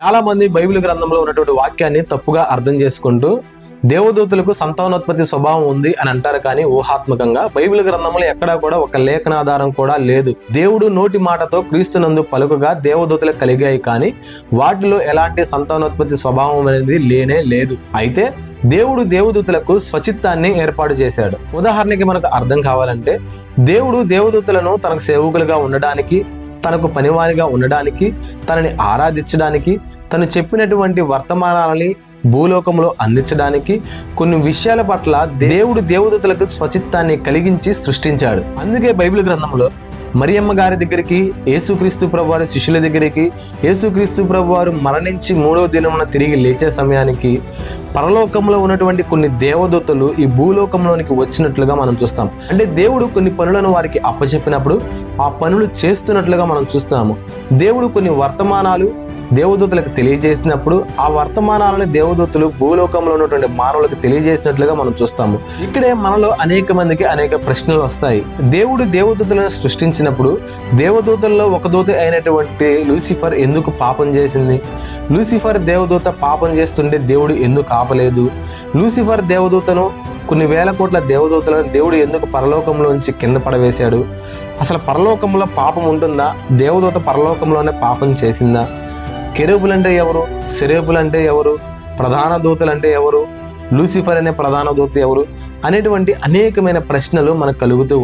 చాలా మంది బైబిల్ గ్రంథంలో ఉన్నటువంటి వాక్యాన్ని తప్పుగా అర్థం చేసుకుంటూ దేవదూతలకు సంతానోత్పత్తి స్వభావం ఉంది అని అంటారు. కానీ ఊహాత్మకంగా బైబిల్ గ్రంథంలో ఎక్కడా కూడా ఒక లేఖనాధారం కూడా లేదు. దేవుడు నోటి మాటతో క్రీస్తునందు పలుకగా దేవదూతలకు కలిగాయి, కానీ వాటిలో ఎలాంటి సంతానోత్పత్తి స్వభావం అనేది లేనే లేదు. అయితే దేవుడు దేవదూతలకు స్వచిత్తాన్ని ఏర్పాటు చేశాడు. ఉదాహరణకి మనకు అర్థం కావాలంటే, దేవుడు దేవదూతలను తనకు సేవకులుగా ఉండడానికి, తనకు పనివానిగా ఉండడానికి, తనని ఆరాధించడానికి, తను చెప్పినటువంటి వర్తమానాలని భూలోకంలో అందించడానికి, కొన్ని విషయాల పట్ల దేవుడు దేవదూతలకు స్వచిత్తాన్ని కలిగించి సృష్టించాడు. అందుకే బైబిల్ గ్రంథంలో మరియమ్మ గారి దగ్గరికి, యేసుక్రీస్తు ప్రభువారి శిష్యుల దగ్గరికి, యేసుక్రీస్తు ప్రభువారు మరణించి 3వ దినమున తిరిగి లేచే సమయానికి పరలోకంలో ఉన్నటువంటి కొన్ని దేవదూతలు ఈ భూలోకంలోనికి వచ్చినట్లుగా మనం చూస్తాం. అంటే దేవుడు కొన్ని పనులను వారికి అప్పచెప్పినప్పుడు ఆ పనులు చేస్తున్నట్లుగా మనం చూస్తాము. దేవుడు కొన్ని వర్తమానాలు దేవదూతలకు తెలియజేసినప్పుడు ఆ వర్తమానాలను దేవదూతలు భూలోకంలో ఉన్నటువంటి మానవులకు తెలియజేసినట్లుగా మనం చూస్తాము. ఇక్కడే మనలో అనేక మందికి అనేక ప్రశ్నలు వస్తాయి. దేవుడు దేవదూతలను సృష్టించినప్పుడు దేవదూతల్లో ఒక దూత అయినటువంటి లూసిఫర్ ఎందుకు పాపం చేసింది? లూసిఫర్ దేవదూత పాపం చేస్తుంటే దేవుడు ఎందుకు ఆపలేదు? లూసిఫర్ దేవదూతను, కొన్ని వేల కోట్ల దేవదూతలను దేవుడు ఎందుకు పరలోకంలోంచి కింద పడవేశాడు? అసలు పరలోకంలో పాపం ఉంటుందా? దేవదూత పరలోకంలోనే పాపం చేసిందా? కెరూబులు అంటే ఎవరు? సెరేబులు అంటే ఎవరు? ప్రధాన దూతలు అంటే ఎవరు? లూసిఫర్ అనే ప్రధాన దూత ఎవరు? అనేటువంటి అనేకమైన ప్రశ్నలు మనకు కలుగుతూ